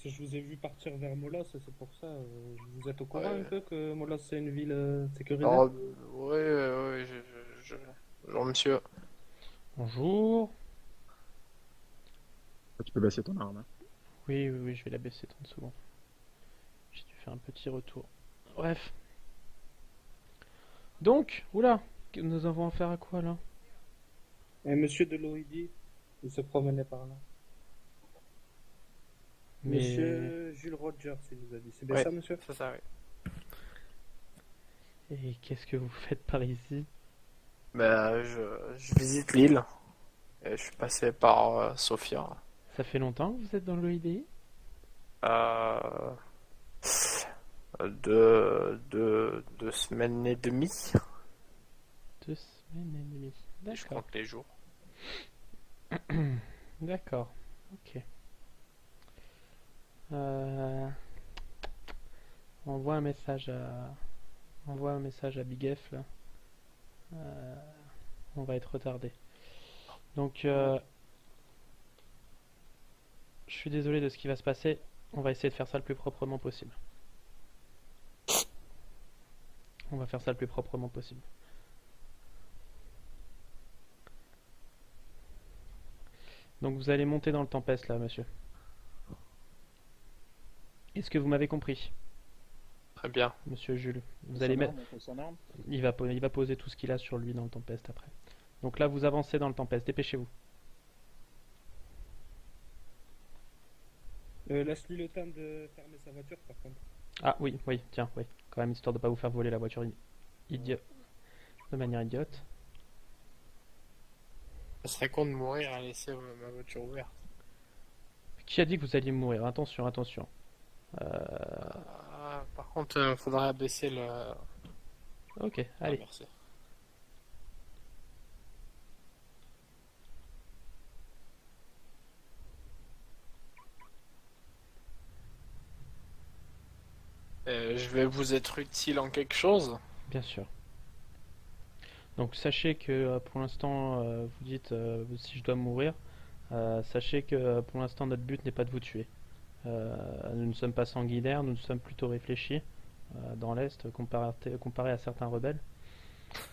je vous ai vu partir vers Molas, c'est pour ça. Vous êtes au courant un Ouais. peu que Molas c'est une ville sécurisée? Alors, ouais, ouais, bonjour monsieur. Bonjour. Tu peux baisser ton arme, hein. Oui, oui, oui, je vais la baisser 30 secondes. J'ai dû faire un petit retour. Bref. Donc, oula, nous avons affaire à quoi là? Et Monsieur de Loïdi, il se promenait par là. Mais. Monsieur Jules Rogers, il vous a dit. C'est bien Ouais, ça, monsieur? c'est ça, oui. Et qu'est-ce que vous faites par ici? Je visite l'île et je suis passé par Sofia. Ça fait longtemps que vous êtes dans l'OIDI? Euh, 2 semaines et demie, 2 semaines et demie. si je D'accord. compte les jours. D'accord. Ok. Euh, envoie un message à. Envoie un message à Big F là. Euh, on va être retardé. Donc, je suis désolé de ce qui va se passer. On va essayer de faire ça le plus proprement possible. On va faire ça le plus proprement possible. Donc vous allez monter dans le Tempest là, monsieur. Est-ce que vous m'avez compris, Très bien. monsieur Jules? Vous Son allez mettre. arme, on fait son arme. Il va poser tout ce qu'il a sur lui dans le Tempest après. Donc là, vous avancez dans le Tempest. Dépêchez-vous. Laisse-lui le temps de fermer sa voiture, par contre. Ah oui, oui, tiens, oui. Quand même, histoire de pas vous faire voler la voiture de manière idiote. Ça serait con de mourir à laisser ma voiture ouverte. Qui a dit que vous alliez mourir? Attention, attention. Par contre, faudrait abaisser le. Ok, Ah, allez. merci. Je vais vous être utile en quelque chose. Bien sûr. Donc sachez que pour l'instant, vous dites si je dois mourir, sachez que pour l'instant notre but n'est pas de vous tuer. Nous ne sommes pas sanguinaires, nous sommes plutôt réfléchis dans l'Est comparé à certains rebelles.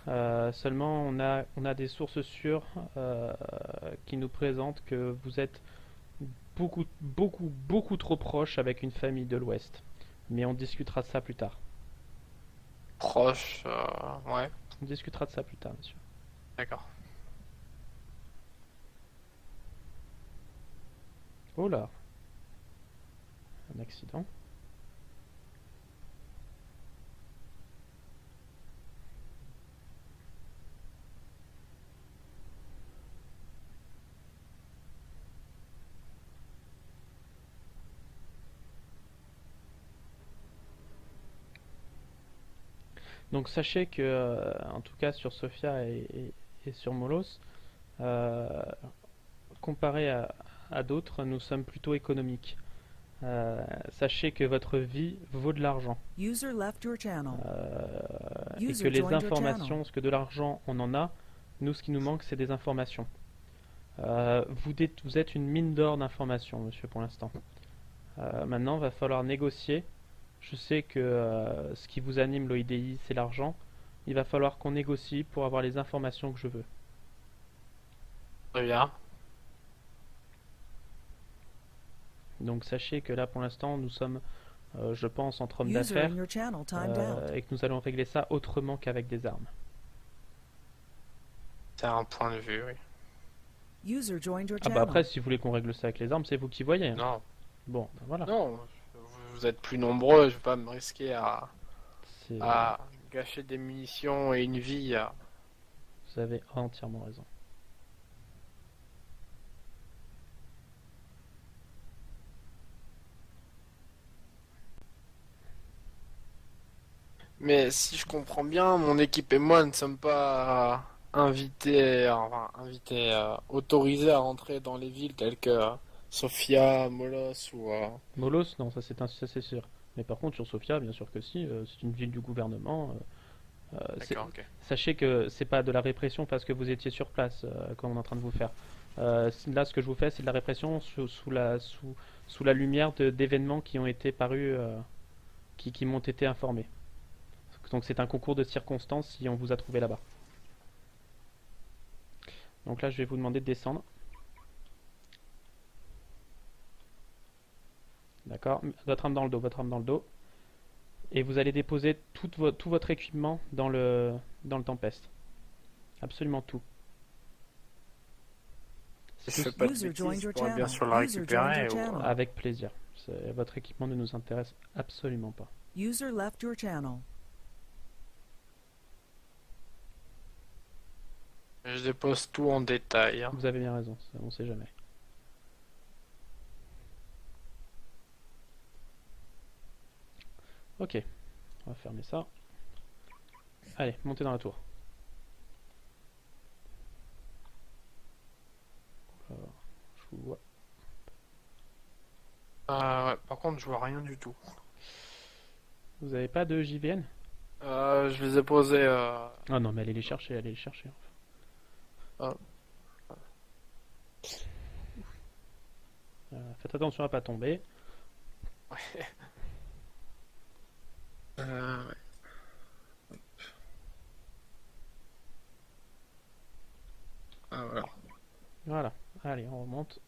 Seulement on a des sources sûres qui nous présentent que vous êtes beaucoup trop proche avec une famille de l'Ouest. Mais on discutera de ça plus tard. Proche, ouais, On discutera de ça plus tard, monsieur. d'accord. Oh là, un accident. Donc sachez que, en tout cas sur Sofia et sur Molos, euh, comparé à d'autres, nous sommes plutôt économiques. Sachez que votre vie vaut de l'argent. User left your channel. Et que User les joined your informations, channel. parce que de l'argent on en a, nous ce qui nous manque c'est des informations. Vous êtes une mine d'or d'informations, monsieur, pour l'instant. Maintenant, va falloir négocier. Je sais que ce qui vous anime l'OIDI, c'est l'argent. Il va falloir qu'on négocie pour avoir les informations que je veux. Très bien. Donc sachez que là, pour l'instant, nous sommes, je pense, entre hommes User d'affaires in your channel timed out. et que nous allons régler ça autrement qu'avec des armes. C'est un point de vue, oui. User joined your Ah bah channel. après, si vous voulez qu'on règle ça avec les armes, c'est vous qui voyez, hein. Non, Bon, ben voilà. non, vous êtes plus nombreux, je vais pas me risquer C'est- à gâcher des munitions et une vie. Vous avez entièrement raison. Mais si je comprends bien, mon équipe et moi ne sommes pas autorisés à rentrer dans les villes telles que Sofia, Molos ou. Molos, non, ça c'est sûr. Mais par contre, sur Sofia, bien sûr que si, c'est une ville du gouvernement. D'accord, ok. Sachez que c'est pas de la répression parce que vous étiez sur place, comme on est en train de vous faire. Là, ce que je vous fais, c'est de la répression sous la lumière d'événements qui ont été parus, qui m'ont été informés. Donc c'est un concours de circonstances si on vous a trouvé là-bas. Donc là, je vais vous demander de descendre. D'accord, votre arme dans le dos, votre arme dans le dos. Et vous allez déposer tout votre équipement dans le Tempest. Absolument tout. Si je fais pas de User bêtises, joined je your pourrais bien channel. sûr la User récupérer. joined your channel. Avec plaisir. Votre équipement ne nous intéresse absolument pas. User left your channel. Je dépose tout en détail. Hein. Vous avez bien raison, on sait jamais. Ok, on va fermer ça. Allez, montez dans la tour. Alors, je vous vois. Ouais, par contre, je vois rien du tout. Vous avez pas de JVN? Je les ai posés. Ah non, mais allez les chercher, allez les chercher. Ah. Faites attention à pas tomber. Ouais. Ah, voilà. Voilà, allez, on remonte.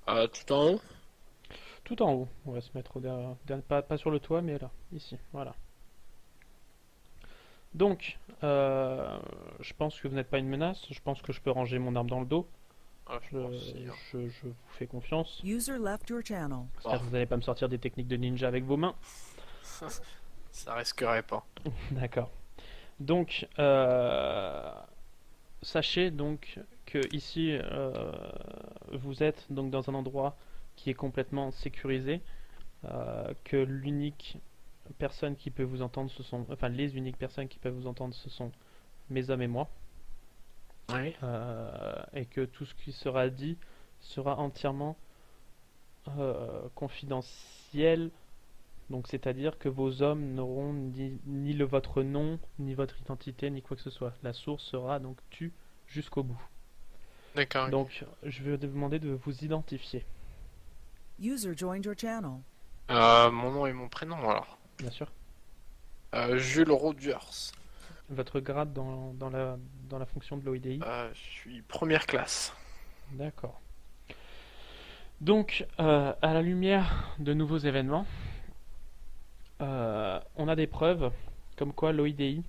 Tout en haut. Tout en haut, on va se mettre pas sur le toit, mais là, ici, voilà. Donc, je pense que vous n'êtes pas une menace, je pense que je peux ranger mon arme dans le dos. Je pense aussi, hein. Je vous fais confiance. User left your channel. J'espère que vous n'allez pas me sortir des techniques de ninja avec vos mains. Ça risquerait pas. D'accord. Donc, sachez donc que ici, vous êtes donc dans un endroit qui est complètement sécurisé, que l'unique personne qui peut vous entendre, enfin les uniques personnes qui peuvent vous entendre, ce sont mes hommes et moi, Oui. et que tout ce qui sera dit sera entièrement confidentiel. Donc c'est-à-dire que vos hommes n'auront ni votre nom, ni votre identité, ni quoi que ce soit. La source sera donc tue jusqu'au bout. D'accord. Donc je vais vous demander de vous identifier, User joined your channel. Mon nom et mon prénom alors. bien sûr. Jules Rodgers. Votre grade dans la fonction de l'OIDI. Je suis première classe. D'accord. Donc, à la lumière de nouveaux événements, on a des preuves comme quoi l'OIDI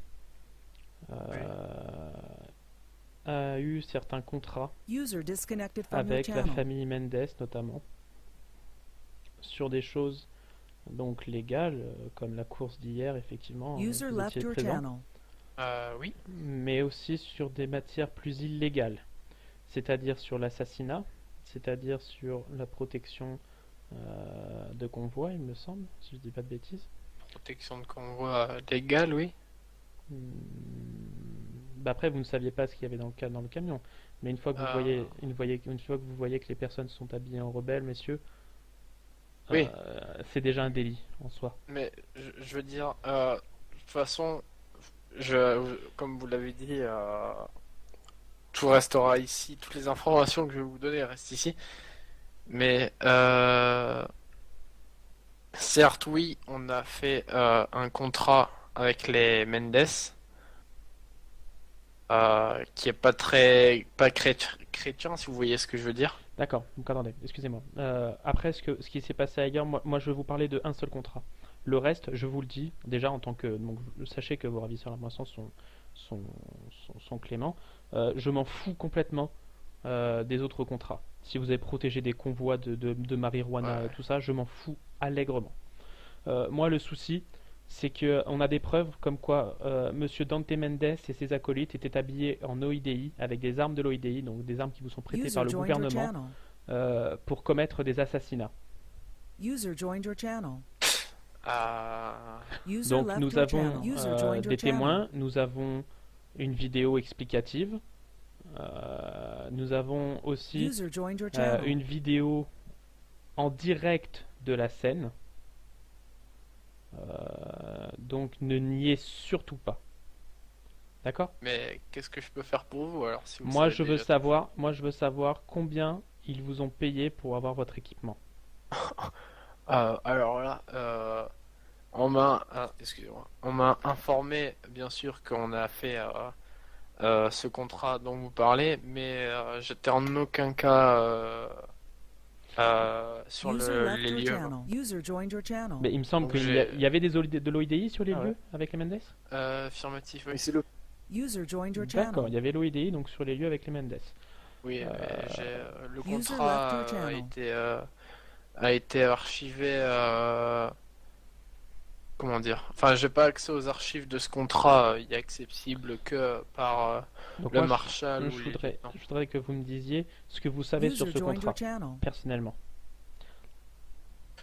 a eu certains contrats User disconnected from your avec la channel. famille Mendes notamment sur des choses donc légales comme la course d'hier effectivement User vous left étiez your présent, channel. Oui. mais aussi sur des matières plus illégales, c'est-à-dire sur l'assassinat, c'est-à-dire sur la protection de convois, il me semble, si je dis pas de bêtises. Protection de convoi légale, oui. Bah après, vous ne saviez pas ce qu'il y avait dans le camion, mais une fois que une fois que vous voyez que les personnes sont habillées en rebelles, messieurs, Oui. c'est déjà un délit en soi. Mais je veux dire, de toute façon, comme vous l'avez dit, tout restera ici. Toutes les informations que je vais vous donner restent ici. Mais certes, oui, on a fait un contrat avec les Mendes, qui est pas chrétien, si vous voyez ce que je veux dire. D'accord, donc attendez, excusez-moi. Après, ce qui s'est passé ailleurs, moi je vais vous parler de un seul contrat. Le reste, je vous le dis, déjà en tant que... Donc, sachez que vos ravisseurs à moisson sont cléments. Je m'en fous complètement des autres contrats. Si vous avez protégé des convois de marijuana, Ouais. tout ça, je m'en fous allègrement. Moi, le souci, c'est que on a des preuves comme quoi Monsieur Dante Mendes et ses acolytes étaient habillés en OIDI, avec des armes de l'OIDI, donc des armes qui vous sont prêtées par User le joined your gouvernement, channel. pour commettre des assassinats. User joined your channel. User Donc left nous your avons channel. User joined your des channel. témoins, nous avons une vidéo explicative, nous avons aussi User joined your channel. une vidéo en direct de la scène. Donc ne niez surtout pas. D'accord? Mais qu'est-ce que je peux faire pour vous alors si vous Moi, savez je veux déjà tout? savoir, moi, je veux savoir combien ils vous ont payé pour avoir votre équipement. Alors là, excusez-moi, on m'a informé bien sûr qu'on a fait ce contrat dont vous parlez, mais j'étais en aucun cas sur User left les your lieux. channel. User joined your channel. Mais il me semble Donc qu'il y avait de l'OIDI sur les Ah ouais. lieux avec les Mendes? Affirmatif, oui. Mais c'est le... User joined your D'accord, channel. il y avait l'OIDI donc sur les lieux avec les Mendes. Oui, Euh, mais le User contrat left your a channel. été archivé. Comment dire? Enfin, j'ai pas accès aux archives de ce contrat. Il est accessible que par Donc le moi, marshal ou je les voudrais, lieutenants. je voudrais que vous me disiez ce que vous savez sur User ce joined your contrat, channel. personnellement.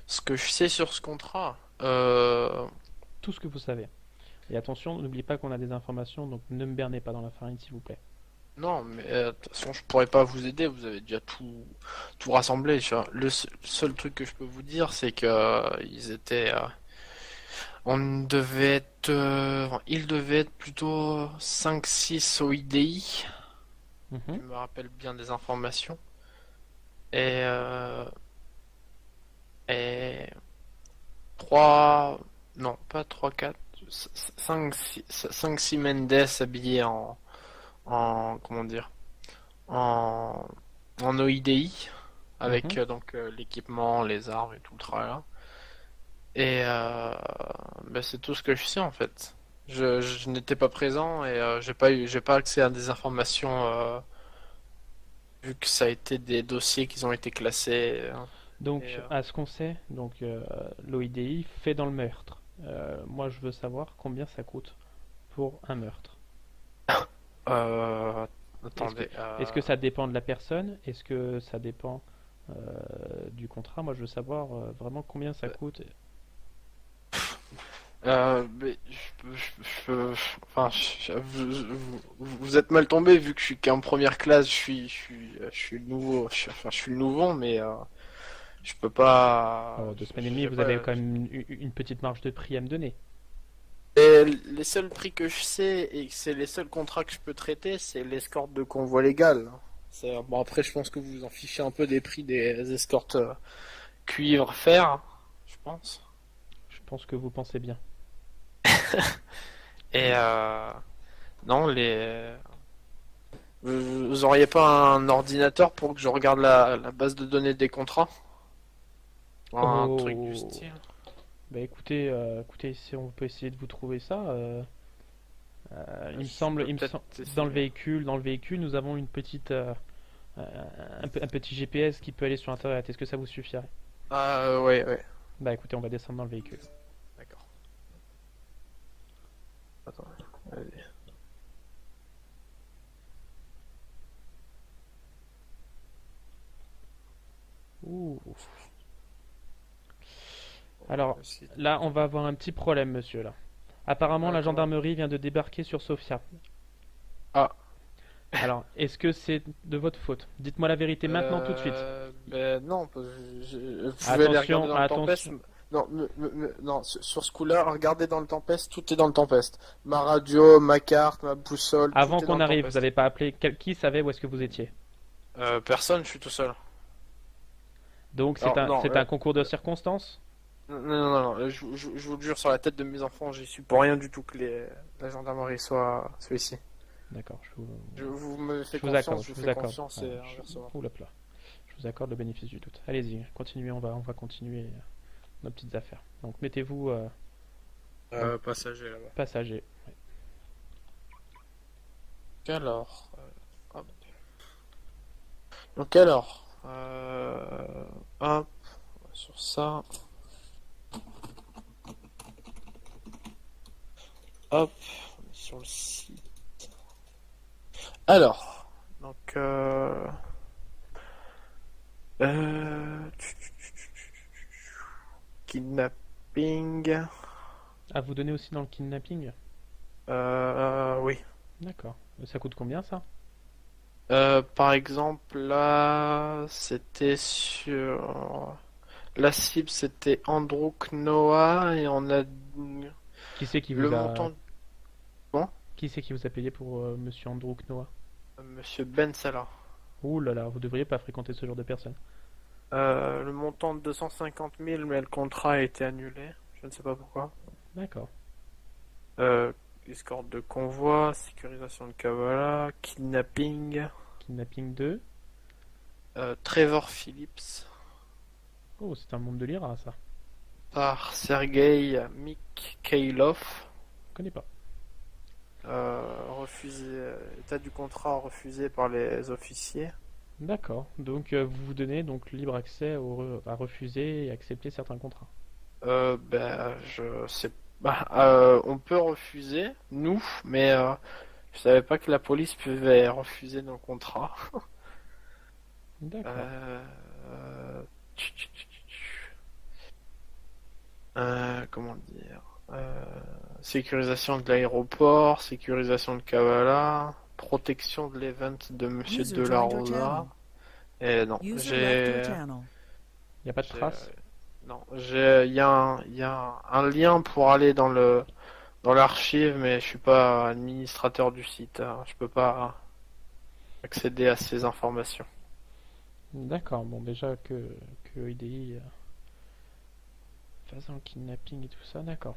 Ce que je sais sur ce contrat, Tout ce que vous savez. Et attention, n'oubliez pas qu'on a des informations, donc ne me bernez pas dans la farine, s'il vous plaît. non, mais de toute façon, je pourrais pas vous aider. Vous avez déjà tout rassemblé. Tu vois. Seul truc que je peux vous dire, c'est que ils étaient, il devait être plutôt 5-6 au IDI. Mhm. Je me rappelle bien des informations. Et, et 3, non, pas 3, 4, 5, 6 Mendes habillés comment dire, en, en OIDI, avec Mhm. donc l'équipement, les armes et tout le tralala. Et ben, c'est tout ce que je sais en fait. Je n'étais pas présent et j'ai pas accès à des informations vu que ça a été des dossiers qui ont été classés. Donc, Et, à ce qu'on sait, donc l'OIDI fait dans le meurtre. Moi, je veux savoir combien ça coûte pour un meurtre. euh, attendez. Est-ce que ça dépend de la personne? Est-ce que ça dépend euh, du contrat? Moi, je veux savoir vraiment combien ça coûte. Mais enfin, vous êtes mal tombé vu que je suis qu'en première classe, je suis le nouveau, je suis le nouveau, mais je peux pas. Oh, 2 semaines et demie, j'ai vous pas- avez quand même une petite marge de prix à me donner. Et les seuls prix que je sais et que c'est les seuls contrats que je peux traiter, c'est l'escorte de convoi légal. Bon après, je pense que vous vous en fichez un peu des prix des escortes cuivre, fer, je pense. Je pense que vous pensez bien. Et non, vous auriez pas un ordinateur pour que je regarde la base de données des contrats? Un Oh. truc du style. Bah écoutez, si on peut essayer de vous trouver ça. Il me Je semble, peux il me peut-être sem- essayer. dans le véhicule, nous avons une petite, un petit GPS qui peut aller sur Internet. Est-ce que ça vous suffirait? Ah ouais, ouais. Bah écoutez, on va descendre dans le véhicule. D'accord. Attends, vas-y. Ouh. Alors, Aussi. là, on va avoir un petit problème, monsieur, là. Apparemment, la Comment? gendarmerie vient de débarquer sur Sofia. Ah. Alors, est-ce que c'est de votre faute? Dites-moi la vérité maintenant, tout de suite. Ben non, parce que vous pouvez aller regarder dans le Tempest. Attention. Non, non, sur ce coup-là, regardez dans le Tempest, tout est dans le Tempest. Ma radio, ma carte, ma boussole, Avant tout est dans qu'on le arrive, Tempest. vous n'avez pas appelé qui savait où est-ce que vous étiez? Personne, je suis tout seul. Donc, Alors, non, c'est un concours de circonstances? Non, non, non, non, je vous le jure sur la tête de mes enfants, j'y suis pour rien du tout que la gendarmerie soit ici. D'accord, Vous me faites je vous accorde, confiance, je je vous vous fais accorde. confiance et inversement. Oula, pla. Je vous accorde le bénéfice du doute. Allez-y, continuez, on va continuer nos petites affaires. Donc, mettez-vous Passager là-bas. passager. Alors, hop. Donc alors, hop, sur ça. Hop, on est sur le site. Alors, donc, kidnapping. À vous donner aussi dans le kidnapping? Oui. D'accord. Ça coûte combien ça? Par exemple, là, c'était sur... La cible, c'était Andrew Knoa et on a Qui c'est qui le vous a montant... Qui c'est qui vous a payé pour Monsieur Andrew Knoa? Monsieur Ben Salah. Ouh là là, vous devriez pas fréquenter ce genre de personnes. Le montant de 250 000, mais le contrat a été annulé. Je ne sais pas pourquoi. D'accord. Escorte de convoi, sécurisation de Kavala, kidnapping. Kidnapping 2. Trevor Phillips Oh, c'est un monde de l'IRA, ça. par Sergei Mikhailov. Je connais pas. Refusé, état du contrat refusé par les officiers. D'accord. Donc, vous vous donnez donc libre accès à refuser et accepter certains contrats. Je sais pas. On peut refuser, nous, mais je savais pas que la police pouvait refuser nos contrats. D'accord. Tch, tch, tch, tch. Comment dire? Sécurisation de l'aéroport, sécurisation de Kavala, protection de l'event de Monsieur User De La joined your Rosa. channel. Et non, User left your j'ai, channel. Il n'y a pas de j'ai- traces. non, il y a un lien pour aller dans l'archive, mais je suis pas administrateur du site, hein. Je peux pas accéder à ces informations. D'accord. Bon, déjà que IDI fasse un kidnapping et tout ça, d'accord.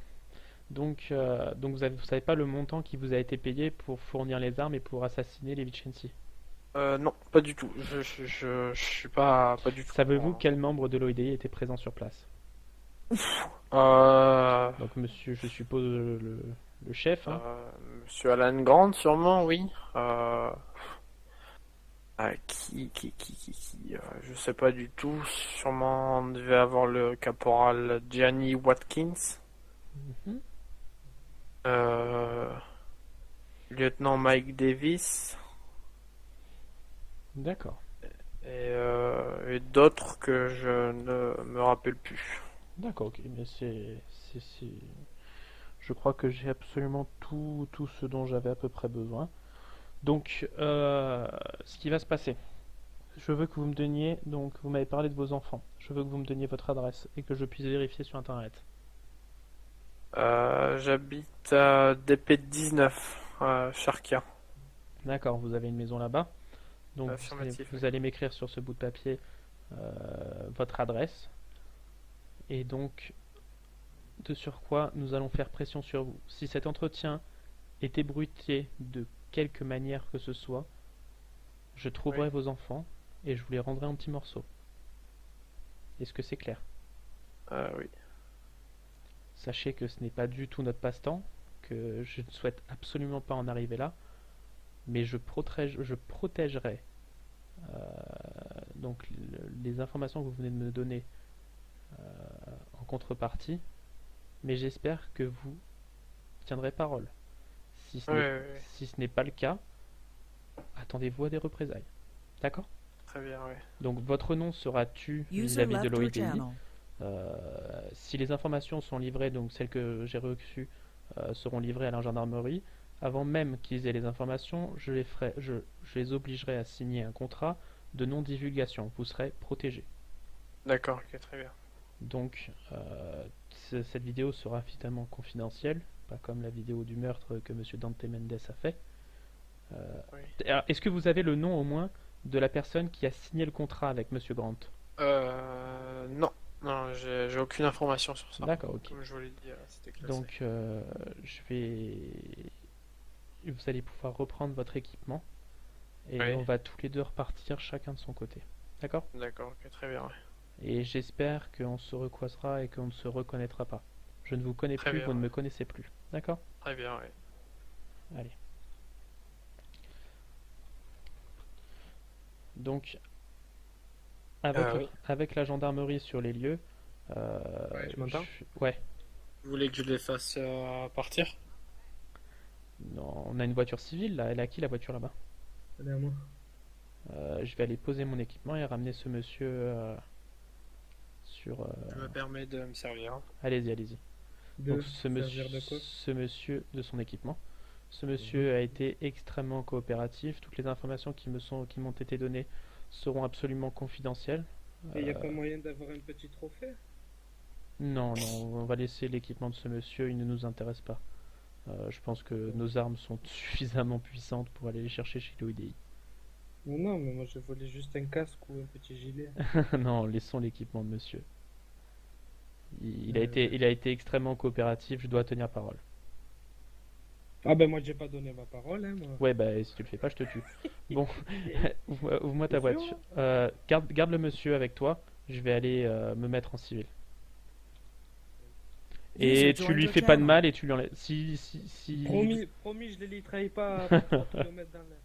Donc vous savez pas le montant qui vous a été payé pour fournir les armes et pour assassiner les Vincenzi. Non, pas du tout. Je suis pas du tout. Savez-vous quel membre de l'OIDI était présent sur place? Euh, Donc monsieur, je suppose le chef, hein. Monsieur Alan Grant, sûrement, oui. Je sais pas du tout. Sûrement, on devait avoir le caporal Gianni Watkins, Mhm. euh, lieutenant Mike Davis D'accord. et d'autres que je ne me rappelle plus. D'accord, ok, mais je crois que j'ai absolument tout ce dont j'avais à peu près besoin. Donc, ce qui va se passer, je veux que vous me donniez, donc vous m'avez parlé de vos enfants, je veux que vous me donniez votre adresse et que je puisse vérifier sur Internet. J'habite à DP19, à Sharkia. D'accord, vous avez une maison là-bas. Donc, Affirmatif. vous allez m'écrire sur ce bout de papier votre adresse. Et donc, de surcroît, nous allons faire pression sur vous. Si cet entretien est ébruité de quelque manière que ce soit, je trouverai Oui. vos enfants et je vous les rendrai en petits morceaux. Est-ce que c'est clair? Oui. Sachez que ce n'est pas du tout notre passe-temps, que je ne souhaite absolument pas en arriver là, mais je protégerai donc les informations que vous venez de me donner en contrepartie, mais j'espère que vous tiendrez parole. Si ce Oui, n'est oui, oui. si ce n'est pas le cas, attendez-vous à des représailles. D'accord? Très bien, oui. Donc votre nom sera tu User vis-à-vis de left your l'OIDI. channel. Si les informations sont livrées, donc celles que j'ai reçues seront livrées à la gendarmerie, avant même qu'ils aient les informations, je les obligerai à signer un contrat de non-divulgation. Vous serez protégé. D'accord, ok, très bien. Donc cette vidéo sera finalement confidentielle, pas comme la vidéo du meurtre que Monsieur Dante Mendes a fait. Oui. Alors, est-ce que vous avez le nom au moins de la personne qui a signé le contrat avec Monsieur Grant? Non, non, j'ai aucune information sur ça. D'accord, ok. Comme je vous l'ai dit, c'était classé. Donc, vous allez pouvoir reprendre votre équipement et Oui. on va tous les deux repartir chacun de son côté. D'accord? D'accord, ok, très bien. Ouais. Et j'espère qu'on se recroisera et qu'on ne se reconnaîtra pas. Je ne vous connais Très plus, bien, vous ne ouais. me connaissez plus. D'accord? Très bien, ouais. Allez. Donc, Oui. avec la gendarmerie sur les lieux, Ouais, tu m'entends? ouais. Vous voulez que je les fasse partir? Non, on a une voiture civile là. Elle est à qui la voiture là-bas? Allez, à moi. Je vais aller poser mon équipement et ramener ce monsieur sur. Je me permets de me servir. Allez-y, allez-y. Donc Servir de quoi? ce monsieur de son équipement. Ce monsieur a été extrêmement coopératif. Toutes les informations qui m'ont été données seront absolument confidentielles. Et il n'y a pas moyen d'avoir un petit trophée? Non, non, on va laisser l'équipement de ce monsieur, il ne nous intéresse pas. Je pense que nos armes sont suffisamment puissantes pour aller les chercher chez l'OIDI. Non, non, mais moi je voulais juste un casque ou un petit gilet. Non, laissons l'équipement de monsieur. Euh, Il a été extrêmement coopératif, je dois tenir parole. Ah ben moi j'ai pas donné ma parole, hein, moi. Ouais, bah si tu le fais pas, je te tue. Bon, ouvre-moi ta T'es sûr, voiture. Garde le monsieur avec toi, je vais aller me mettre en civil. Et User tu joined lui your fais pas de channel. mal et tu lui enlèves. Si... Promis, promis, je les trahis pas à 3 km dans l'air.